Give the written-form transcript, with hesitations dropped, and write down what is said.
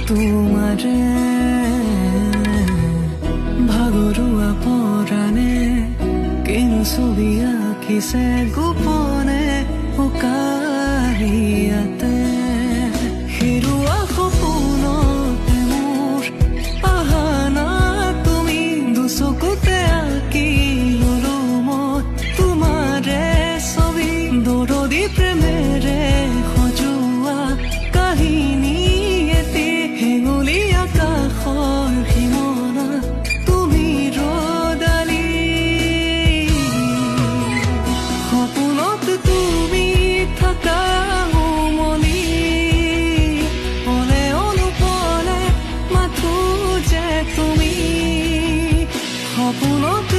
তোমাৰে ভাগৰুৱা পৰাণে কিনো ছবি আঁকিছে গোপনে উকাৰিয়াতে হেৰুৱা সপোনতে মোৰ আহানা তুমি দুচকুতে আঁকি ললো মই তোমাৰে ছবি দৰদী প্ৰেমেৰে সজোৱা কাহিনী এটি হেঙুলি আকাশৰ সীমনা তুমি ৰদালি সপোনত তুমি থাকা উমলি পলে অনুপলে মাথো যে তুমি সপোনত